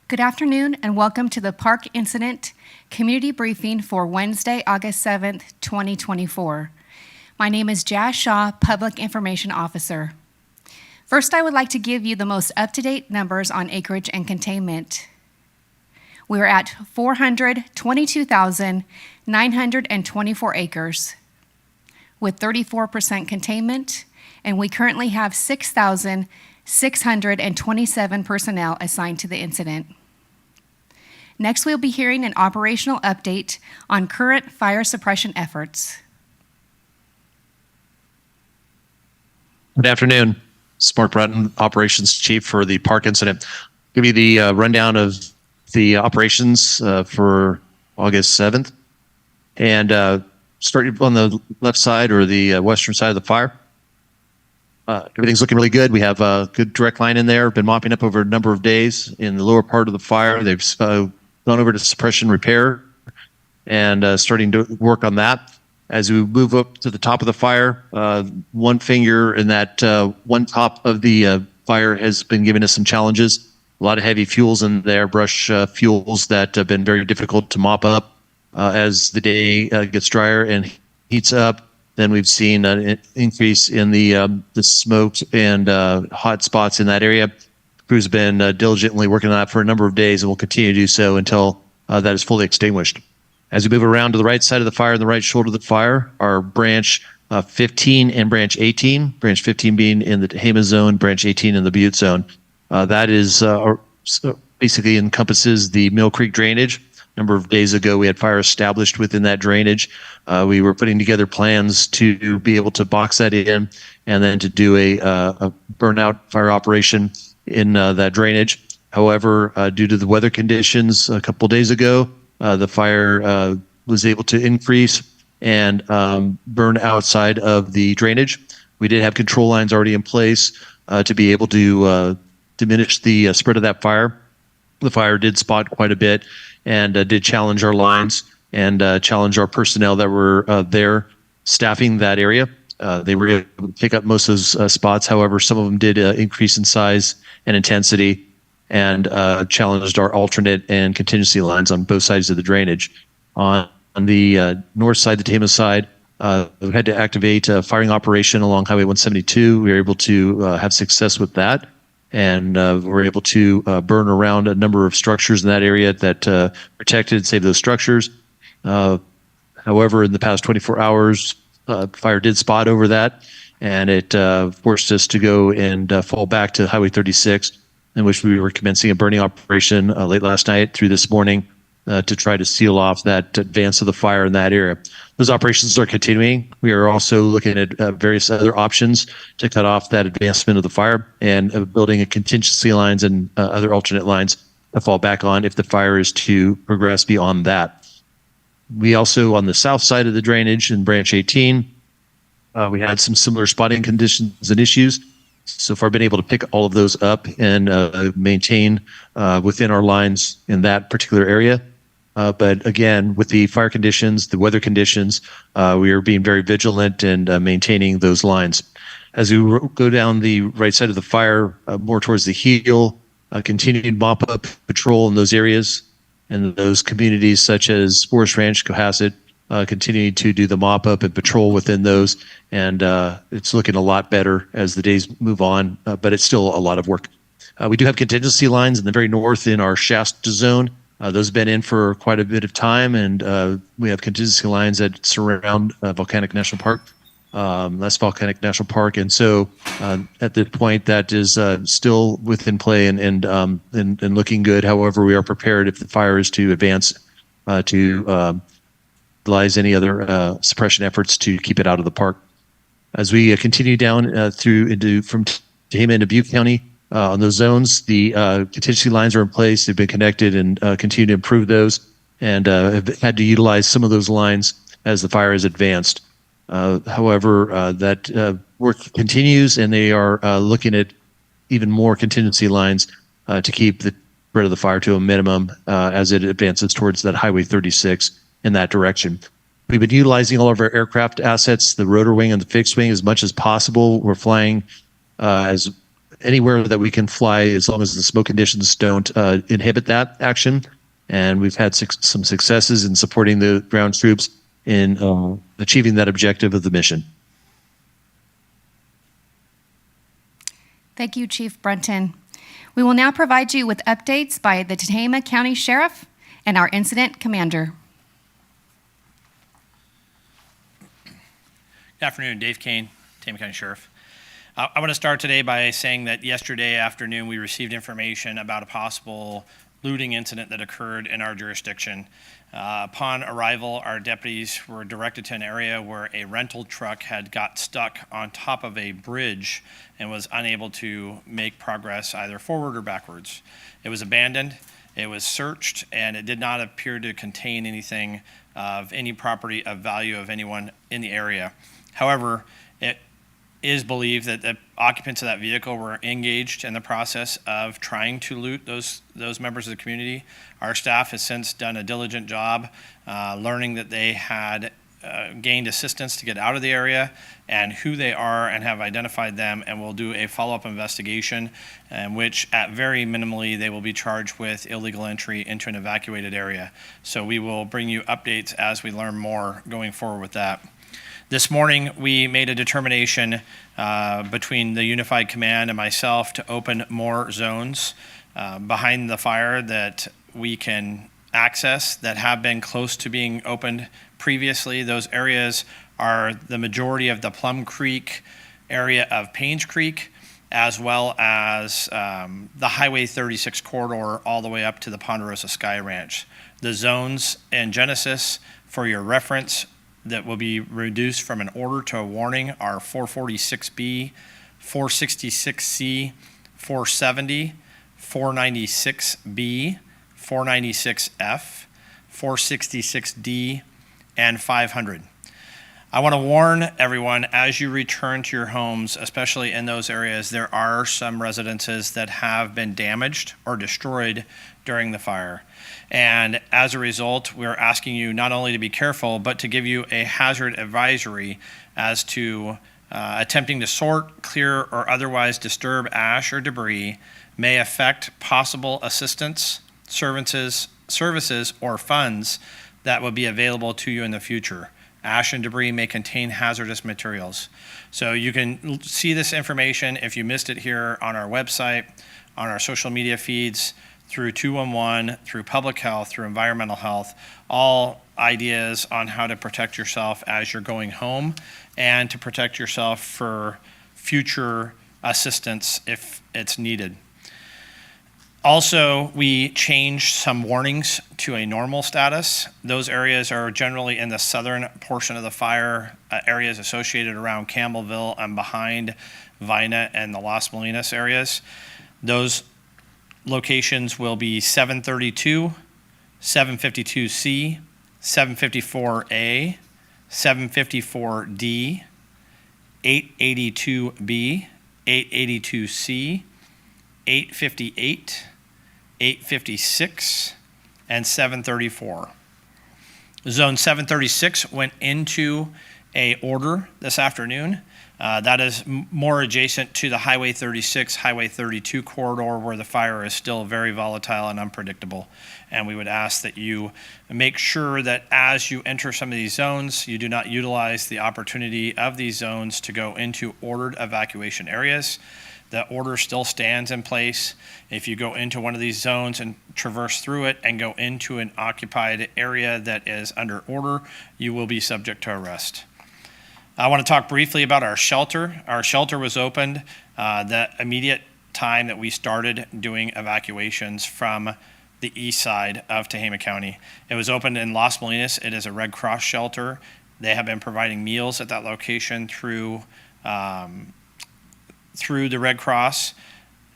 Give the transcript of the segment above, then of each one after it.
Good afternoon and welcome to the Park Incident Community Briefing for Wednesday, August 7th, 2024. My name is Jazz Shaw, Public Information Officer. First, I would like to give you the most up-to-date numbers on acreage and containment. We're at 422,924 acres with 34% containment, and we currently have 6,627 personnel assigned to the incident. Next, we'll be hearing an operational update on current fire suppression efforts. Good afternoon. Mark Bratton, Operations Chief for the Park Incident. Give you the rundown of the operations for August 7th. And starting on the left side or the western side of the fire. Everything's looking really good. We have a good direct line in there. Been mopping up over a number of days. In the lower part of the fire, they've gone over to suppression repair and starting to work on that. As we move up to the top of the fire, one finger in that one top of the fire has been giving us some challenges. A lot of heavy fuels in there, brush fuels that have been very difficult to mop up. As the day gets drier and heats up, then we've seen an increase in the smoke and hot spots in that area. Crew's been diligently working on that for a number of days and will continue to do so until that is fully extinguished. As we move around to the right side of the fire and the right shoulder of the fire, our branch 15 and branch 18, branch 15 being in the Tehama zone, branch 18 in the Butte zone. That is basically encompasses the Mill Creek drainage. A number of days ago, we had fire established within that drainage. We were putting together plans to be able to box that in and then to do a burnout fire operation in that drainage. However, due to the weather conditions a couple days ago, the fire was able to increase and burn outside of the drainage. We did have control lines already in place to be able to diminish the spread of that fire. The fire did spot quite a bit and did challenge our lines and challenge our personnel that were there staffing that area. They were able to pick up most of those spots. However, some of them did increase in size and intensity and challenged our alternate and contingency lines on both sides of the drainage. On the north side, the Tehama side, we had to activate a firing operation along Highway 172. We were able to have success with that, and we're able to burn around a number of structures in that area that protected, saved those structures. However, in the past 24 hours, fire did spot over that, and it forced us to go and fall back to Highway 36, in which we were commencing a burning operation late last night through this morning to try to seal off that advance of the fire in that area. Those operations are continuing. We are also looking at various other options to cut off that advancement of the fire and building a contingency lines and other alternate lines to fall back on if the fire is to progress beyond that. We also, on the south side of the drainage in branch 18, we had some similar spotting conditions and issues. So far, been able to pick all of those up and maintain within our lines in that particular area. But again, with the fire conditions, the weather conditions, we are being very vigilant and maintaining those lines. As we go down the right side of the fire, more towards the heel, continued mop-up patrol in those areas and those communities such as Forest Ranch, Cohasset, continuing to do the mop-up and patrol within those. And it's looking a lot better as the days move on, but it's still a lot of work. We do have contingency lines in the very north in our Shasta zone. Those have been in for quite a bit of time, and we have contingency lines that surround Volcanic National Park, Last Volcanic National Park. And so at this point, that is still within play and looking good. However, we are prepared if the fire is to advance to utilize any other suppression efforts to keep it out of the park. As we continue down from Tehama into Butte County on those zones, the contingency lines are in place. They've been connected and continue to improve those, and have had to utilize some of those lines as the fire has advanced. However, that work continues, and they are looking at even more contingency lines to keep the spread of the fire to a minimum as it advances towards that Highway 36 in that direction. We've been utilizing all of our aircraft assets, the rotor wing and the fixed wing, as much as possible. We're flying as anywhere that we can fly as long as the smoke conditions don't inhibit that action. And we've had some successes in supporting the ground troops in achieving that objective of the mission. Thank you, Chief Brunton. We will now provide you with updates by the Tehama County Sheriff and our incident commander. Good afternoon, Dave Kane, Tehama County Sheriff. I want to start today by saying that yesterday afternoon we received information about a possible looting incident that occurred in our jurisdiction. Upon arrival, our deputies were directed to an area where a rental truck had got stuck on top of a bridge and was unable to make progress either forward or backwards. It was abandoned, it was searched, and it did not appear to contain anything of any property of value of anyone in the area. However, it is believed that the occupants of that vehicle were engaged in the process of trying to loot those members of the community. Our staff has since done a diligent job learning that they had gained assistance to get out of the area and who they are, and have identified them, and will do a follow-up investigation in which at very minimally they will be charged with illegal entry into an evacuated area. So we will bring you updates as we learn more going forward with that. This morning, we made a determination between the Unified Command and myself to open more zones behind the fire that we can access that have been close to being opened previously. Those areas are the majority of the Plum Creek area of Paynes Creek, as well as the Highway 36 corridor all the way up to the Ponderosa Sky Ranch. The zones in Genesis, for your reference, that will be reduced from an order to a warning are 446B, 466C, 470, 496B, 496F, 466D, and 500. I want to warn everyone, as you return to your homes, especially in those areas, there are some residences that have been damaged or destroyed during the fire. And as a result, we're asking you not only to be careful, but to give you a hazard advisory as to attempting to sort, clear, or otherwise disturb ash or debris may affect possible assistance, services, or funds that will be available to you in the future. Ash and debris may contain hazardous materials. So you can see this information if you missed it here on our website, on our social media feeds, through 211, through public health, through environmental health, all ideas on how to protect yourself as you're going home and to protect yourself for future assistance if it's needed. Also, we changed some warnings to a normal status. Those areas are generally in the southern portion of the fire, areas associated around Campbellville and behind Vina and the Las Molinas areas. Those locations will be 732, 752C, 754A, 754D, 882B, 882C, 858, 856, and 734. Zone 736 went into a order this afternoon. That is more adjacent to the Highway 36, Highway 32 corridor where the fire is still very volatile and unpredictable. And we would ask that you make sure that as you enter some of these zones, you do not utilize the opportunity of these zones to go into ordered evacuation areas. The order still stands in place. If you go into one of these zones and traverse through it and go into an occupied area that is under order, you will be subject to arrest. I want to talk briefly about our shelter. Our shelter was opened the immediate time that we started doing evacuations from the east side of Tehama County. It was opened in Las Molinas. It is a Red Cross shelter. They have been providing meals at that location through the Red Cross,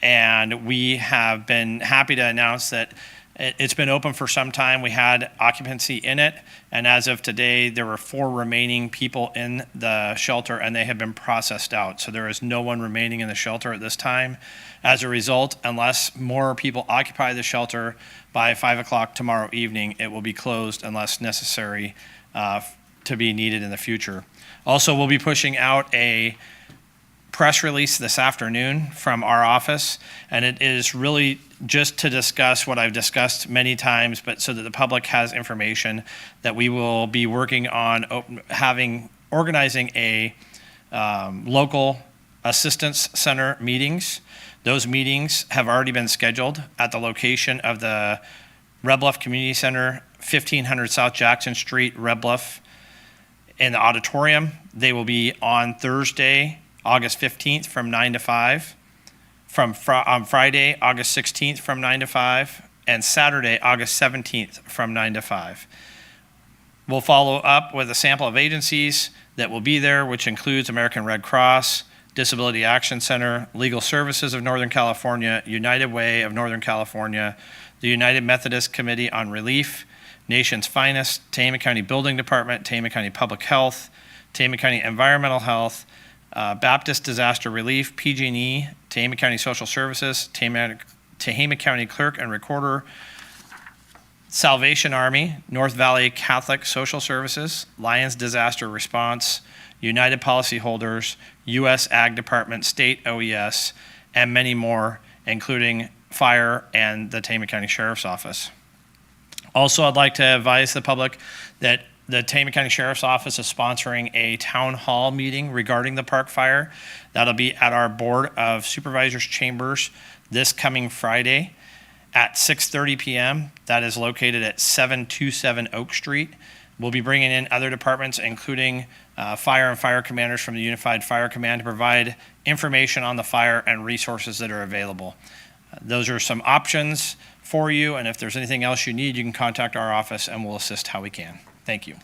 and we have been happy to announce that it's been open for some time. We had occupancy in it, and as of today, there were 4 remaining people in the shelter, and they have been processed out. So there is no one remaining in the shelter at this time. As a result, unless more people occupy the shelter by 5 o'clock tomorrow evening, it will be closed unless necessary to be needed in the future. Also, we'll be pushing out a press release this afternoon from our office, and it is really just to discuss what I've discussed many times, but so that the public has information that we will be working on organizing a local assistance center meetings. Those meetings have already been scheduled at the location of the Red Bluff Community Center, 1500 South Jackson Street, Red Bluff, in the auditorium. They will be on Thursday, August 15th from 9 to 5, on Friday, August 16th from 9 to 5, and Saturday, August 17th from 9 to 5. We'll follow up with a sample of agencies that will be there, which includes American Red Cross, Disability Action Center, Legal Services of Northern California, United Way of Northern California, the United Methodist Committee on Relief, Nation's Finest, Tehama County Building Department, Tehama County Public Health, Tehama County Environmental Health, Baptist Disaster Relief, PG&E, Tehama County Social Services, Tehama County Clerk and Recorder, Salvation Army, North Valley Catholic Social Services, Lions Disaster Response, United Policyholders, U.S. Ag Department, State OES, and many more, including fire and the Tehama County Sheriff's Office. Also, I'd like to advise the public that the Tehama County Sheriff's Office is sponsoring a town hall meeting regarding the park fire. That'll be at our Board of Supervisors chambers this coming Friday at 6:30 p.m. That is located at 727 Oak Street. We'll be bringing in other departments, including fire and fire commanders from the Unified Fire Command, to provide information on the fire and resources that are available. Those are some options for you, and if there's anything else you need, you can contact our office and we'll assist how we can. Thank you.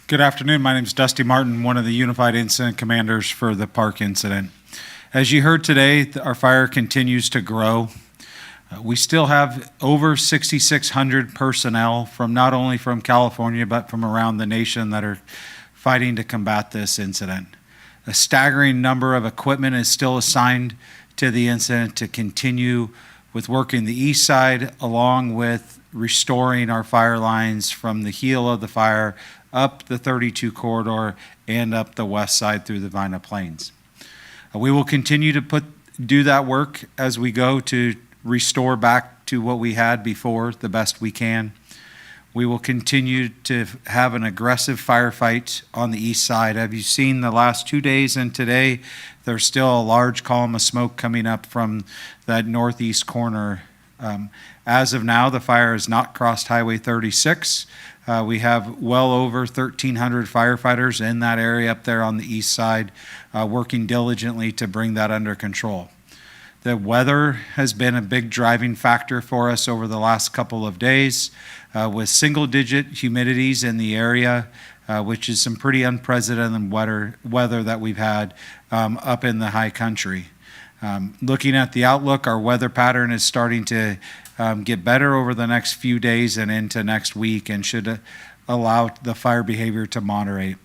Good afternoon. My name is Dusty Martin, one of the Unified Incident Commanders for the park incident. As you heard today, our fire continues to grow. We still have over 6,600 personnel from not only from California, but from around the nation that are fighting to combat this incident. A staggering number of equipment is still assigned to the incident to continue with working the east side, along with restoring our fire lines from the heel of the fire up the 32 corridor and up the west side through the Vina Plains. We will continue to do that work as we go to restore back to what we had before the best we can. We will continue to have an aggressive firefight on the east side. Have you seen the last 2 days and today? There's still a large column of smoke coming up from that northeast corner. As of now, the fire has not crossed Highway 36. We have well over 1,300 firefighters in that area up there on the east side, working diligently to bring that under control. The weather has been a big driving factor for us over the last couple of days, with single-digit humidities in the area, which is some pretty unprecedented weather that we've had up in the high country. Looking at the outlook, our weather pattern is starting to get better over the next few days and into next week, and should allow the fire behavior to moderate.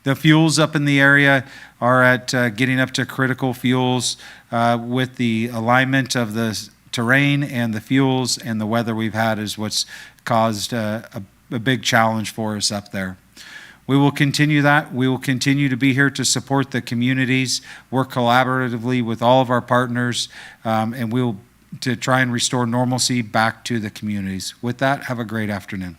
The fuels up in the area are at getting up to critical fuels with the alignment of the terrain and the fuels, and the weather we've had is what's caused a big challenge for us up there. We will continue that. We will continue to be here to support the communities, work collaboratively with all of our partners, and we'll to try and restore normalcy back to the communities. With that, have a great afternoon.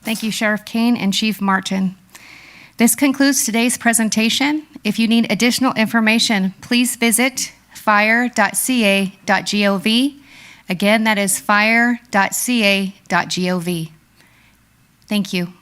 Thank you, Sheriff Kane and Chief Martin. This concludes today's presentation. If you need additional information, please visit fire.ca.gov. Again, that is fire.ca.gov. Thank you.